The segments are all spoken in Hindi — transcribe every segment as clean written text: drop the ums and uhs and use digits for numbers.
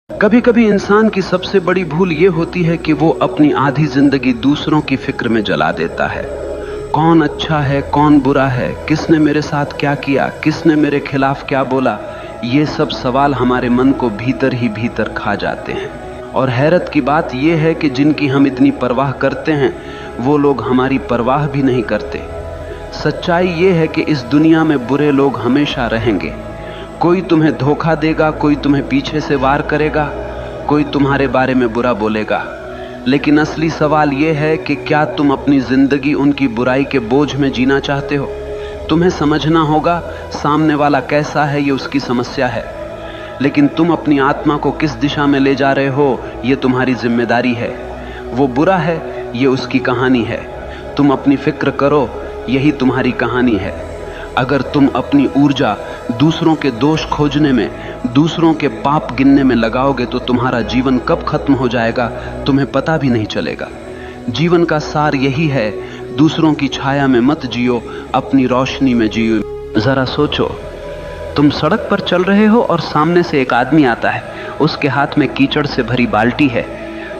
कभी कभी इंसान की सबसे बड़ी भूल ये होती है कि वो अपनी आधी जिंदगी दूसरों की फिक्र में जला देता है। कौन अच्छा है, कौन बुरा है, किसने मेरे साथ क्या किया, किसने मेरे खिलाफ क्या बोला, ये सब सवाल हमारे मन को भीतर ही भीतर खा जाते हैं। और हैरत की बात यह है कि जिनकी हम इतनी परवाह करते हैं वो लोग हमारी परवाह भी नहीं करते। सच्चाई ये है कि इस दुनिया में बुरे लोग हमेशा रहेंगे। कोई तुम्हें धोखा देगा, कोई तुम्हें पीछे से वार करेगा, कोई तुम्हारे बारे में बुरा बोलेगा। लेकिन असली सवाल यह है कि क्या तुम अपनी जिंदगी उनकी बुराई के बोझ में जीना चाहते हो? तुम्हें समझना होगा सामने वाला कैसा है, ये उसकी समस्या है, लेकिन तुम अपनी आत्मा को किस दिशा में ले जा रहे हो ये तुम्हारी जिम्मेदारी है। वो बुरा है, ये उसकी कहानी है। तुम अपनी फिक्र करो, यही तुम्हारी कहानी है। अगर तुम अपनी ऊर्जा दूसरों के दोष खोजने में, दूसरों के पाप गिनने में लगाओगे तो तुम्हारा जीवन कब खत्म हो जाएगा तुम्हें पता भी नहीं चलेगा। जीवन का सार यही है, दूसरों की छाया में मत जियो, अपनी रोशनी में जियो। जरा सोचो, तुम सड़क पर चल रहे हो और सामने से एक आदमी आता है, उसके हाथ में कीचड़ से भरी बाल्टी है।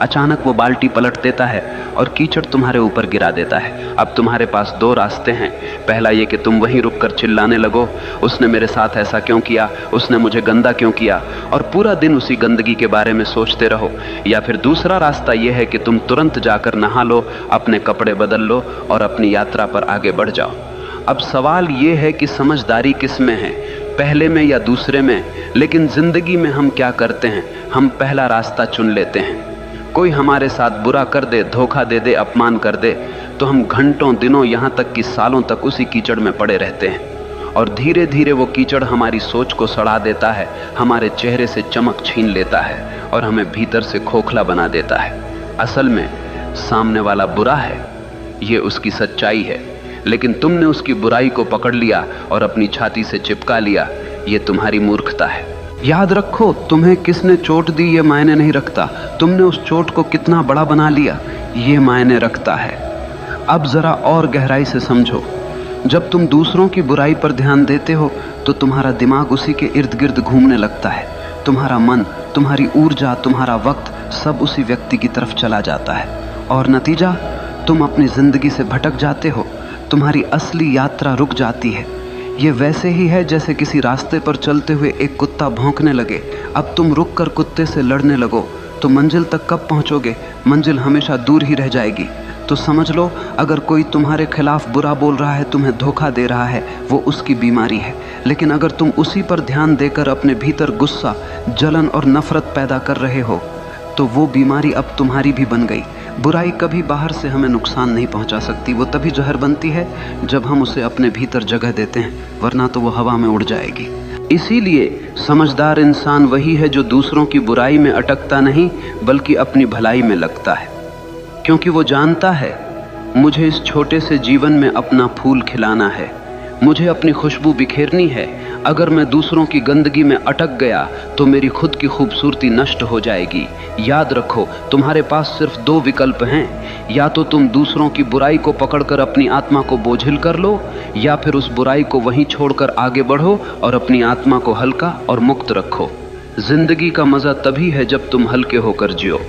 अचानक वो बाल्टी पलट देता है और कीचड़ तुम्हारे ऊपर गिरा देता है। अब तुम्हारे पास दो रास्ते हैं। पहला ये कि तुम वहीं रुककर चिल्लाने लगो, उसने मेरे साथ ऐसा क्यों किया, उसने मुझे गंदा क्यों किया, और पूरा दिन उसी गंदगी के बारे में सोचते रहो। या फिर दूसरा रास्ता यह है कि तुम तुरंत जाकर नहा लो, अपने कपड़े बदल लो और अपनी यात्रा पर आगे बढ़ जाओ। अब सवाल ये है कि समझदारी किस में है, पहले में या दूसरे में? लेकिन जिंदगी में हम क्या करते हैं, हम पहला रास्ता चुन लेते हैं। कोई हमारे साथ बुरा कर दे, धोखा दे दे, अपमान कर दे, तो हम घंटों, दिनों, यहाँ तक कि सालों तक उसी कीचड़ में पड़े रहते हैं। और धीरे धीरे वो कीचड़ हमारी सोच को सड़ा देता है, हमारे चेहरे से चमक छीन लेता है और हमें भीतर से खोखला बना देता है। असल में सामने वाला बुरा है, ये उसकी सच्चाई है, लेकिन तुमने उसकी बुराई को पकड़ लिया और अपनी छाती से चिपका लिया। ये तुम्हारी मूर्खता है। याद रखो, तुम्हें किसने चोट दी ये मायने नहीं रखता, तुमने उस चोट को कितना बड़ा बना लिया ये मायने रखता है। अब जरा और गहराई से समझो, जब तुम दूसरों की बुराई पर ध्यान देते हो तो तुम्हारा दिमाग उसी के इर्द गिर्द घूमने लगता है। तुम्हारा मन, तुम्हारी ऊर्जा, तुम्हारा वक्त सब उसी व्यक्ति की तरफ चला जाता है और नतीजा, तुम अपनी जिंदगी से भटक जाते हो। तुम्हारी असली यात्रा रुक जाती है। ये वैसे ही है जैसे किसी रास्ते पर चलते हुए एक कुत्ता भौंकने लगे। अब तुम रुककर कुत्ते से लड़ने लगो तो मंजिल तक कब पहुंचोगे? मंजिल हमेशा दूर ही रह जाएगी। तो समझ लो, अगर कोई तुम्हारे खिलाफ बुरा बोल रहा है, तुम्हें धोखा दे रहा है, वो उसकी बीमारी है। लेकिन अगर तुम उसी पर ध्यान देकर अपने भीतर गुस्सा, जलन और नफरत पैदा कर रहे हो तो वो बीमारी अब तुम्हारी भी बन गई। बुराई कभी बाहर से हमें नुकसान नहीं पहुंचा सकती, वो तभी जहर बनती है जब हम उसे अपने भीतर जगह देते हैं, वरना तो वो हवा में उड़ जाएगी। इसीलिए समझदार इंसान वही है जो दूसरों की बुराई में अटकता नहीं बल्कि अपनी भलाई में लगता है, क्योंकि वो जानता है मुझे इस छोटे से जीवन में अपना फूल खिलाना है, मुझे अपनी खुशबू बिखेरनी है। अगर मैं दूसरों की गंदगी में अटक गया तो मेरी खुद की खूबसूरती नष्ट हो जाएगी। याद रखो, तुम्हारे पास सिर्फ दो विकल्प हैं, या तो तुम दूसरों की बुराई को पकड़कर अपनी आत्मा को बोझिल कर लो, या फिर उस बुराई को वहीं छोड़कर आगे बढ़ो और अपनी आत्मा को हल्का और मुक्त रखो। जिंदगी का मजा तभी है जब तुम हल्के होकर जियो,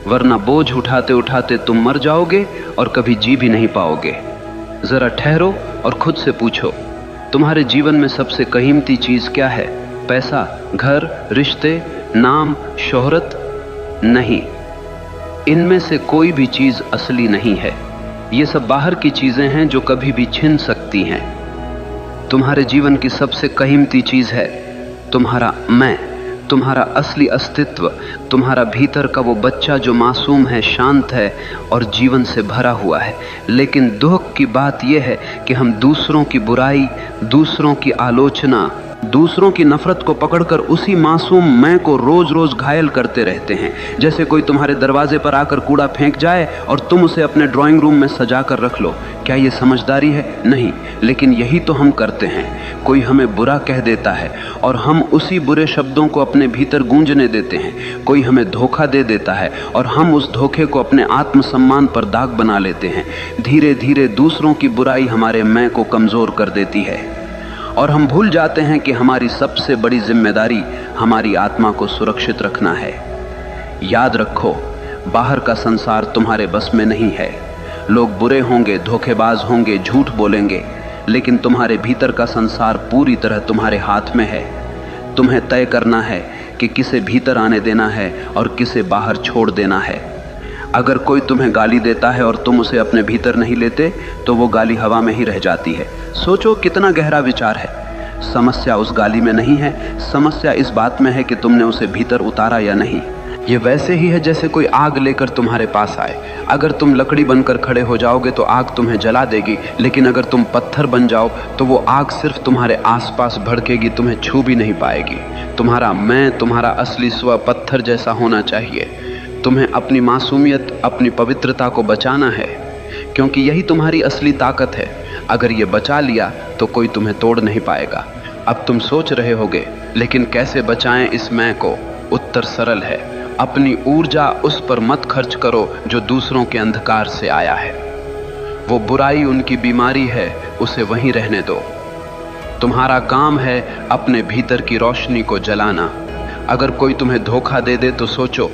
वरना बोझ उठाते उठाते तुम मर जाओगे और कभी जी भी नहीं पाओगे। जरा ठहरो और खुद से पूछो, तुम्हारे जीवन में सबसे कीमती चीज क्या है? पैसा, घर, रिश्ते, नाम, शोहरत? नहीं, इनमें से कोई भी चीज असली नहीं है। ये सब बाहर की चीजें हैं जो कभी भी छिन सकती हैं। तुम्हारे जीवन की सबसे कीमती चीज है तुम्हारा मैं, तुम्हारा असली अस्तित्व, तुम्हारा भीतर का वो बच्चा जो मासूम है, शांत है और जीवन से भरा हुआ है। लेकिन दुख की बात यह है कि हम दूसरों की बुराई, दूसरों की आलोचना, दूसरों की नफरत को पकड़कर उसी मासूम मैं को रोज रोज घायल करते रहते हैं। जैसे कोई तुम्हारे दरवाजे पर आकर कूड़ा फेंक जाए और तुम उसे अपने ड्राइंग रूम में सजा कर रख लो। क्या ये समझदारी है? नहीं, लेकिन यही तो हम करते हैं। कोई हमें बुरा कह देता है और हम उसी बुरे शब्दों को अपने भीतर गूंजने देते हैं। कोई हमें धोखा दे देता है और हम उस धोखे को अपने आत्मसम्मान पर दाग बना लेते हैं। धीरे धीरे दूसरों की बुराई हमारे मैं को कमजोर कर देती है और हम भूल जाते हैं कि हमारी सबसे बड़ी जिम्मेदारी हमारी आत्मा को सुरक्षित रखना है। याद रखो, बाहर का संसार तुम्हारे बस में नहीं है। लोग बुरे होंगे, धोखेबाज होंगे, झूठ बोलेंगे, लेकिन तुम्हारे भीतर का संसार पूरी तरह तुम्हारे हाथ में है। तुम्हें तय करना है कि किसे भीतर आने देना है और किसे बाहर छोड़ देना है। अगर कोई तुम्हें गाली देता है और तुम उसे अपने भीतर नहीं लेते तो वो गाली हवा में ही रह जाती है। सोचो कितना गहरा विचार है। समस्या उस गाली में नहीं है, समस्या इस बात में है कि तुमने उसे भीतर उतारा या नहीं। ये वैसे ही है जैसे कोई आग लेकर तुम्हारे पास आए। अगर तुम लकड़ी बनकर खड़े हो जाओगे तो आग तुम्हें जला देगी, लेकिन अगर तुम पत्थर बन जाओ तो वो आग सिर्फ तुम्हारे आसपास भड़केगी, तुम्हें छू भी नहीं पाएगी। तुम्हारा मैं, तुम्हारा असली स्व पत्थर जैसा होना चाहिए। तुम्हें अपनी मासूमियत, अपनी पवित्रता को बचाना है, क्योंकि यही तुम्हारी असली ताकत है। अगर ये बचा लिया तो कोई तुम्हें तोड़ नहीं पाएगा। अब तुम सोच रहे होगे, लेकिन कैसे बचाएं इस मैं को? उत्तर सरल है, अपनी ऊर्जा उस पर मत खर्च करो जो दूसरों के अंधकार से आया है। वो बुराई उनकी बीमारी है, उसे वहीं रहने दो। तुम्हारा काम है अपने भीतर की रोशनी को जलाना। अगर कोई तुम्हें धोखा दे दे तो सोचो,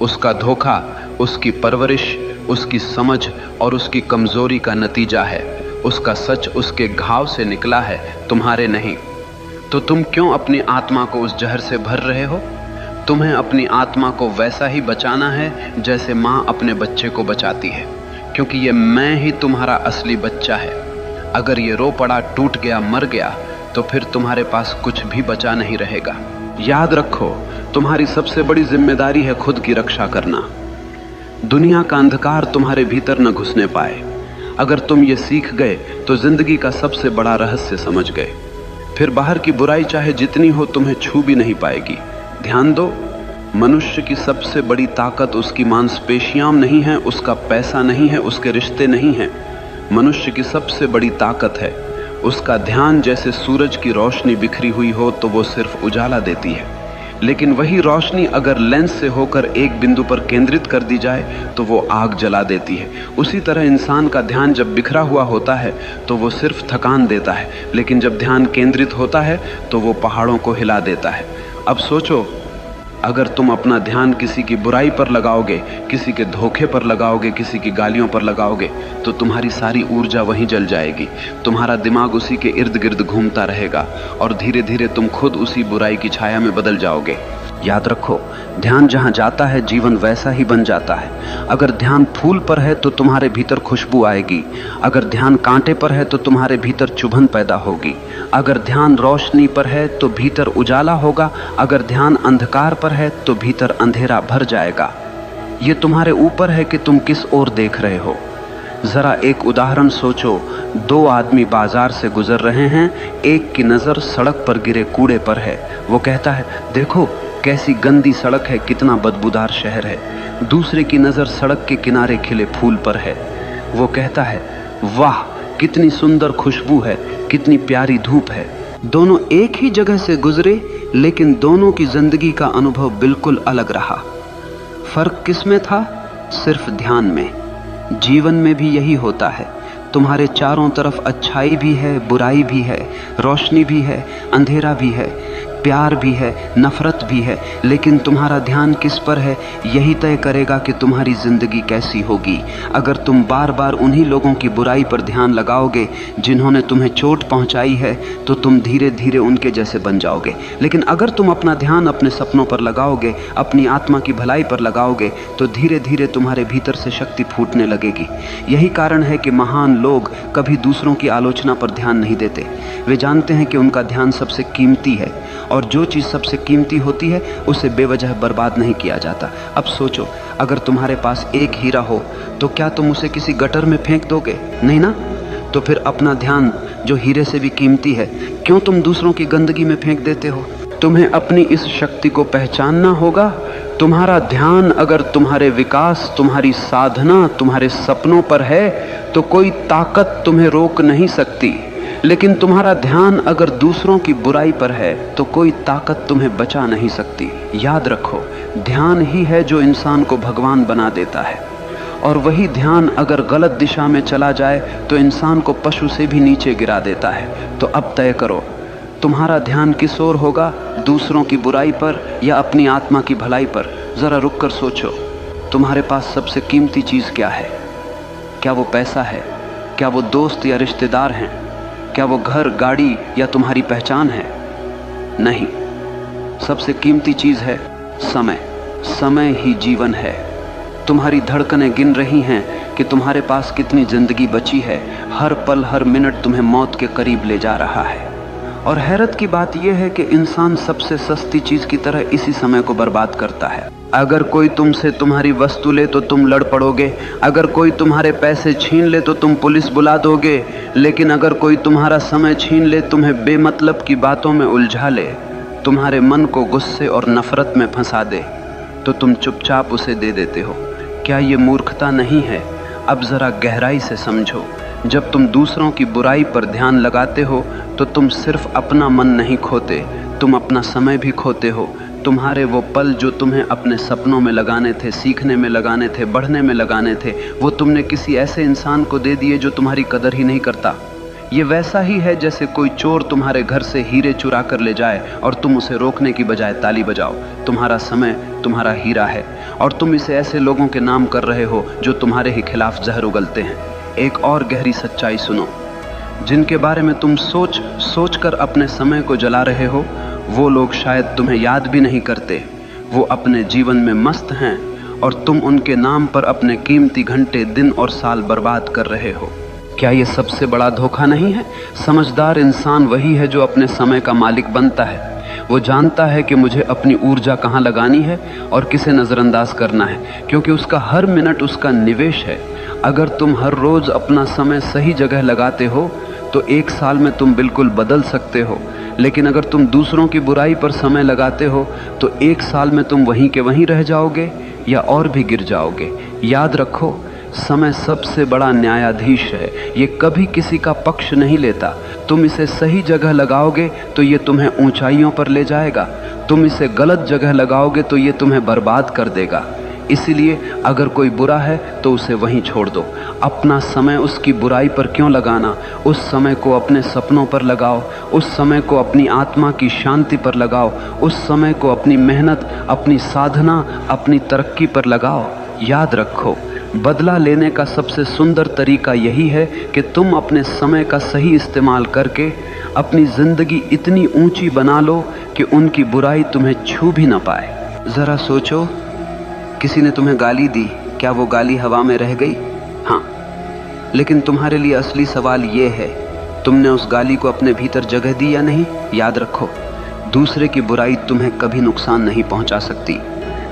उसका धोखा उसकी परवरिश, उसकी समझ और उसकी कमजोरी का नतीजा है। उसका सच उसके घाव से निकला है, तुम्हारे नहीं। तो तुम क्यों अपनी आत्मा को उस जहर से भर रहे हो? तुम्हें अपनी आत्मा को वैसा ही बचाना है जैसे माँ अपने बच्चे को बचाती है, क्योंकि ये मैं ही तुम्हारा असली बच्चा है। अगर ये रो पड़ा, टूट गया, मर गया तो फिर तुम्हारे पास कुछ भी बचा नहीं रहेगा। याद रखो, तुम्हारी सबसे बड़ी जिम्मेदारी है खुद की रक्षा करना। दुनिया का अंधकार तुम्हारे भीतर न घुसने पाए। अगर तुम ये सीख गए तो जिंदगी का सबसे बड़ा रहस्य समझ गए। फिर बाहर की बुराई चाहे जितनी हो तुम्हें छू भी नहीं पाएगी। ध्यान दो, मनुष्य की सबसे बड़ी ताकत उसकी मांसपेशियां नहीं है, उसका पैसा नहीं है, उसके रिश्ते नहीं हैं। मनुष्य की सबसे बड़ी ताकत है उसका ध्यान। जैसे सूरज की रोशनी बिखरी हुई हो तो वो सिर्फ उजाला देती है, लेकिन वही रोशनी अगर लेंस से होकर एक बिंदु पर केंद्रित कर दी जाए तो वो आग जला देती है। उसी तरह इंसान का ध्यान जब बिखरा हुआ होता है तो वो सिर्फ थकान देता है, लेकिन जब ध्यान केंद्रित होता है तो वो पहाड़ों को हिला देता है। अब सोचो, अगर तुम अपना ध्यान किसी की बुराई पर लगाओगे, किसी के धोखे पर लगाओगे, किसी की गालियों पर लगाओगे तो तुम्हारी सारी ऊर्जा वहीं जल जाएगी। तुम्हारा दिमाग उसी के इर्द गिर्द घूमता रहेगा और धीरे धीरे तुम खुद उसी बुराई की छाया में बदल जाओगे। याद रखो, ध्यान जहां जाता है जीवन वैसा ही बन जाता है। अगर ध्यान फूल पर है तो तुम्हारे भीतर खुशबू आएगी। अगर ध्यान कांटे पर है तो तुम्हारे भीतर चुभन पैदा होगी। अगर ध्यान रोशनी पर है तो भीतर उजाला होगा। अगर ध्यान अंधकार पर है तो भीतर अंधेरा भर जाएगा। ये तुम्हारे ऊपर है कि तुम किस ओर देख रहे हो। जरा एक उदाहरण सोचो, दो आदमी बाजार से गुजर रहे हैं। एक की नजर सड़क पर गिरे कूड़े पर है। वो कहता है, देखो कैसी गंदी सड़क है, कितना बदबूदार शहर है। दूसरे की नजर सड़क के किनारे खिले फूल पर है। वो कहता है, वाह कितनी सुंदर खुशबू है, कितनी प्यारी धूप है। दोनों एक ही जगह से गुजरे, लेकिन दोनों की जिंदगी का अनुभव बिल्कुल अलग रहा। फर्क किसमें था? सिर्फ ध्यान में। जीवन में भी यही होता है। तुम्हारे चारों तरफ अच्छाई भी है, बुराई भी है, रोशनी भी है, अंधेरा भी है, प्यार भी है, नफरत भी है, लेकिन तुम्हारा ध्यान किस पर है यही तय करेगा कि तुम्हारी जिंदगी कैसी होगी। अगर तुम बार बार उन्हीं लोगों की बुराई पर ध्यान लगाओगे जिन्होंने तुम्हें चोट पहुंचाई है तो तुम धीरे धीरे उनके जैसे बन जाओगे। लेकिन अगर तुम अपना ध्यान अपने सपनों पर लगाओगे, अपनी आत्मा की भलाई पर लगाओगे तो धीरे धीरे तुम्हारे भीतर से शक्ति फूटने लगेगी। यही कारण है कि महान लोग कभी दूसरों की आलोचना पर ध्यान नहीं देते। वे जानते हैं कि उनका ध्यान सबसे कीमती है और जो चीज़ सबसे कीमती होती है उसे बेवजह बर्बाद नहीं किया जाता। अब सोचो, अगर तुम्हारे पास एक हीरा हो तो क्या तुम उसे किसी गटर में फेंक दोगे? नहीं ना। तो फिर अपना ध्यान जो हीरे से भी कीमती है क्यों तुम दूसरों की गंदगी में फेंक देते हो? तुम्हें अपनी इस शक्ति को पहचानना होगा। तुम्हारा ध्यान अगर तुम्हारे विकास, तुम्हारी साधना, तुम्हारे सपनों पर है तो कोई ताकत तुम्हें रोक नहीं सकती। लेकिन तुम्हारा ध्यान अगर दूसरों की बुराई पर है तो कोई ताकत तुम्हें बचा नहीं सकती। याद रखो, ध्यान ही है जो इंसान को भगवान बना देता है, और वही ध्यान अगर गलत दिशा में चला जाए तो इंसान को पशु से भी नीचे गिरा देता है। तो अब तय करो, तुम्हारा ध्यान किस ओर होगा, दूसरों की बुराई पर या अपनी आत्मा की भलाई पर? जरा रुक कर सोचो, तुम्हारे पास सबसे कीमती चीज क्या है? क्या वो पैसा है? क्या वो दोस्त या रिश्तेदार हैं? क्या वो घर, गाड़ी या तुम्हारी पहचान है? नहीं, सबसे कीमती चीज है समय। समय ही जीवन है। तुम्हारी धड़कनें गिन रही हैं कि तुम्हारे पास कितनी जिंदगी बची है। हर पल, हर मिनट तुम्हें मौत के करीब ले जा रहा है। और हैरत की बात यह है कि इंसान सबसे सस्ती चीज की तरह इसी समय को बर्बाद करता है। अगर कोई तुमसे तुम्हारी वस्तु ले तो तुम लड़ पड़ोगे, अगर कोई तुम्हारे पैसे छीन ले तो तुम पुलिस बुला दोगे, लेकिन अगर कोई तुम्हारा समय छीन ले, तुम्हें बेमतलब की बातों में उलझा ले, तुम्हारे मन को गुस्से और नफरत में फंसा दे, तो तुम चुपचाप उसे दे देते हो। क्या ये मूर्खता नहीं है? अब जरा गहराई से समझो। जब तुम दूसरों की बुराई पर ध्यान लगाते हो तो तुम सिर्फ अपना मन नहीं खोते, तुम अपना समय भी खोते हो। तुम्हारे वो पल जो तुम्हें अपने सपनों में लगाने थे, सीखने में लगाने थे, बढ़ने में लगाने थे, वो तुमने किसी ऐसे इंसान को दे दिए जो तुम्हारी कदर ही नहीं करता। ये वैसा ही है जैसे कोई चोर तुम्हारे घर से हीरे चुरा कर ले जाए और तुम उसे रोकने की बजाय ताली बजाओ। तुम्हारा समय तुम्हारा हीरा है और तुम इसे ऐसे लोगों के नाम कर रहे हो जो तुम्हारे ही खिलाफ जहर उगलते हैं। एक और गहरी सच्चाई सुनो, जिनके बारे में तुम सोच कर अपने समय को जला रहे हो, वो लोग शायद तुम्हें याद भी नहीं करते। वो अपने जीवन में मस्त हैं और तुम उनके नाम पर अपने कीमती घंटे, दिन और साल बर्बाद कर रहे हो। क्या ये सबसे बड़ा धोखा नहीं है? समझदार इंसान वही है जो अपने समय का मालिक बनता है। वो जानता है कि मुझे अपनी ऊर्जा कहाँ लगानी है और किसे नज़रअंदाज करना है, क्योंकि उसका हर मिनट उसका निवेश है। अगर तुम हर रोज़ अपना समय सही जगह लगाते हो तो एक साल में तुम बिल्कुल बदल सकते हो, लेकिन अगर तुम दूसरों की बुराई पर समय लगाते हो तो एक साल में तुम वहीं के वहीं रह जाओगे या और भी गिर जाओगे। याद रखो, समय सबसे बड़ा न्यायाधीश है। ये कभी किसी का पक्ष नहीं लेता। तुम इसे सही जगह लगाओगे तो ये तुम्हें ऊंचाइयों पर ले जाएगा, तुम इसे गलत जगह लगाओगे तो ये तुम्हें बर्बाद कर देगा। इसलिए अगर कोई बुरा है तो उसे वहीं छोड़ दो। अपना समय उसकी बुराई पर क्यों लगाना? उस समय को अपने सपनों पर लगाओ, उस समय को अपनी आत्मा की शांति पर लगाओ, उस समय को अपनी मेहनत, अपनी साधना, अपनी तरक्की पर लगाओ। याद रखो, बदला लेने का सबसे सुंदर तरीका यही है कि तुम अपने समय का सही इस्तेमाल करके अपनी जिंदगी इतनी ऊंची बना लो कि उनकी बुराई तुम्हें छू भी ना पाए। जरा सोचो, किसी ने तुम्हें गाली दी, क्या वो गाली हवा में रह गई? हाँ, लेकिन तुम्हारे लिए असली सवाल ये है, तुमने उस गाली को अपने भीतर जगह दी या नहीं? याद रखो, दूसरे की बुराई तुम्हें कभी नुकसान नहीं पहुंचा सकती।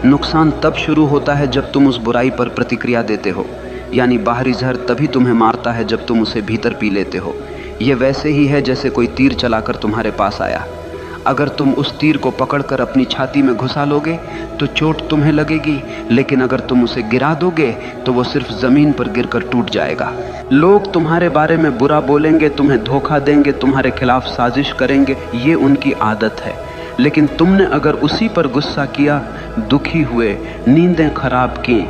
नुकसान तब शुरू होता है जब तुम उस बुराई पर प्रतिक्रिया देते हो, यानी बाहरी जहर तभी तुम्हें मारता है जब तुम उसे भीतर पी लेते हो। यह वैसे ही है जैसे कोई तीर चलाकर तुम्हारे पास आया। अगर तुम उस तीर को पकड़कर अपनी छाती में घुसा लोगे तो चोट तुम्हें लगेगी, लेकिन अगर तुम उसे गिरा दोगे तो वो सिर्फ जमीन पर गिरकर टूट जाएगा। लोग तुम्हारे बारे में बुरा बोलेंगे, तुम्हें धोखा देंगे, तुम्हारे खिलाफ साजिश करेंगे, ये उनकी आदत है। लेकिन तुमने अगर उसी पर गुस्सा किया, दुखी हुए, नींदें खराब की,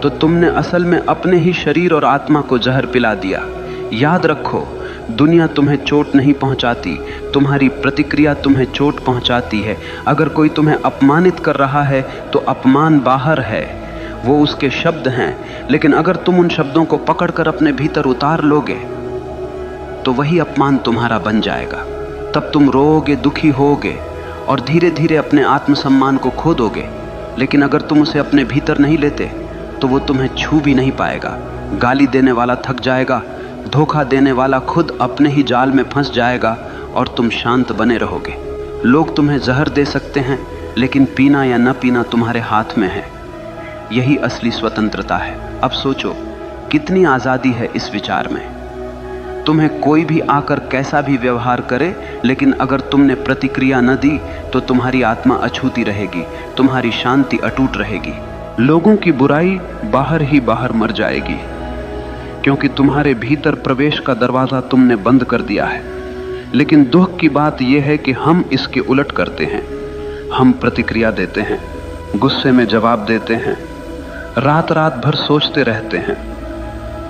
तो तुमने असल में अपने ही शरीर और आत्मा को जहर पिला दिया। याद रखो, दुनिया तुम्हें चोट नहीं पहुंचाती, तुम्हारी प्रतिक्रिया तुम्हें चोट पहुंचाती है। अगर कोई तुम्हें अपमानित कर रहा है तो अपमान बाहर है, वो उसके शब्द हैं, लेकिन अगर तुम उन शब्दों को पकड़कर अपने भीतर उतार लोगे तो वही अपमान तुम्हारा बन जाएगा। तब तुम रोओगे, दुखी होगे और धीरे धीरे अपने आत्मसम्मान को खो दोगे। लेकिन अगर तुम उसे अपने भीतर नहीं लेते तो वो तुम्हें छू भी नहीं पाएगा। गाली देने वाला थक जाएगा, धोखा देने वाला खुद अपने ही जाल में फंस जाएगा और तुम शांत बने रहोगे। लोग तुम्हें जहर दे सकते हैं, लेकिन पीना या न पीना तुम्हारे हाथ में है। यही असली स्वतंत्रता है। अब सोचो, कितनी आज़ादी है इस विचार में। तुम्हें कोई भी आकर कैसा भी व्यवहार करे, लेकिन अगर तुमने प्रतिक्रिया न दी तो तुम्हारी आत्मा अछूती रहेगी, तुम्हारी शांति अटूट रहेगी। लोगों की बुराई बाहर ही बाहर मर जाएगी, क्योंकि तुम्हारे भीतर प्रवेश का दरवाजा तुमने बंद कर दिया है। लेकिन दुख की बात यह है कि हम इसके उलट करते हैं। हम प्रतिक्रिया देते हैं, गुस्से में जवाब देते हैं, रात रात भर सोचते रहते हैं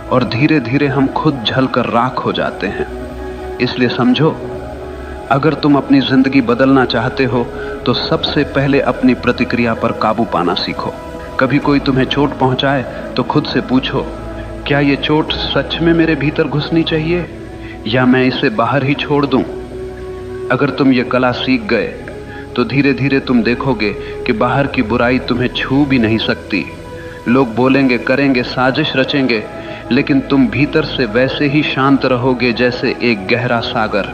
और धीरे धीरे हम खुद जलकर राख हो जाते हैं। इसलिए समझो, अगर तुम अपनी जिंदगी बदलना चाहते हो तो सबसे पहले अपनी प्रतिक्रिया पर काबू पाना सीखो। कभी कोई तुम्हें चोट पहुंचाए तो खुद से पूछो, क्या ये चोट सच में मेरे भीतर घुसनी चाहिए या मैं इसे बाहर ही छोड़ दूं? अगर तुम ये कला सीख गए तो धीरे धीरे तुम देखोगे कि बाहर की बुराई तुम्हें छू भी नहीं सकती। लोग बोलेंगे, करेंगे, साजिश रचेंगे, लेकिन तुम भीतर से वैसे ही शांत रहोगे जैसे एक गहरा सागर।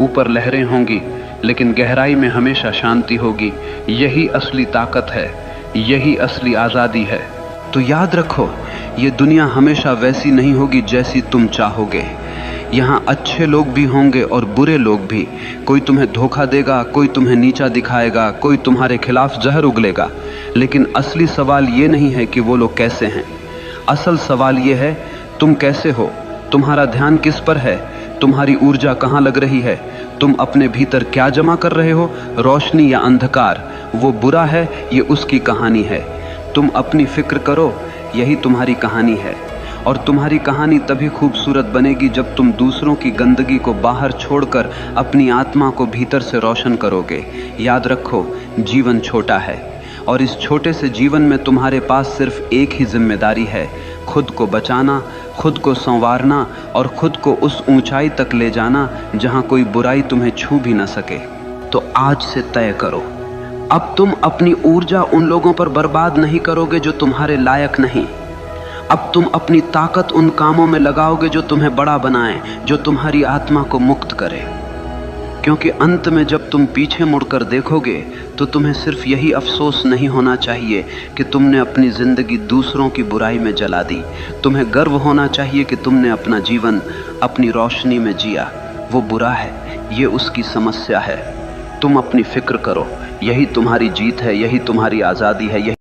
ऊपर लहरें होंगी लेकिन गहराई में हमेशा शांति होगी। यही असली ताकत है, यही असली आजादी है। तो याद रखो, ये दुनिया हमेशा वैसी नहीं होगी जैसी तुम चाहोगे। यहाँ अच्छे लोग भी होंगे और बुरे लोग भी। कोई तुम्हें धोखा देगा, कोई तुम्हें नीचा दिखाएगा, कोई तुम्हारे खिलाफ जहर उगलेगा। लेकिन असली सवाल ये नहीं है कि वो लोग कैसे हैं। असल सवाल ये है, तुम कैसे हो? तुम्हारा ध्यान किस पर है? तुम्हारी ऊर्जा कहाँ लग रही है? तुम अपने भीतर क्या जमा कर रहे हो, रोशनी या अंधकार? वो बुरा है, ये उसकी कहानी है। तुम अपनी फिक्र करो, यही तुम्हारी कहानी है। और तुम्हारी कहानी तभी खूबसूरत बनेगी जब तुम दूसरों की गंदगी को बाहर छोड़कर अपनी आत्मा को भीतर से रोशन करोगे। याद रखो, जीवन छोटा है और इस छोटे से जीवन में तुम्हारे पास सिर्फ एक ही जिम्मेदारी है, खुद को बचाना, खुद को संवारना और खुद को उस ऊंचाई तक ले जाना जहां कोई बुराई तुम्हें छू भी न सके। तो आज से तय करो, अब तुम अपनी ऊर्जा उन लोगों पर बर्बाद नहीं करोगे जो तुम्हारे लायक नहीं। अब तुम अपनी ताकत उन कामों में लगाओगे जो तुम्हें बड़ा बनाए, जो तुम्हारी आत्मा को मुक्त करे। क्योंकि अंत में जब तुम पीछे मुड़कर देखोगे तो तुम्हें सिर्फ यही अफसोस नहीं होना चाहिए कि तुमने अपनी जिंदगी दूसरों की बुराई में जला दी। तुम्हें गर्व होना चाहिए कि तुमने अपना जीवन अपनी रोशनी में जिया। वो बुरा है, ये उसकी समस्या है। तुम अपनी फिक्र करो, यही तुम्हारी जीत है, यही तुम्हारी आज़ादी है, यही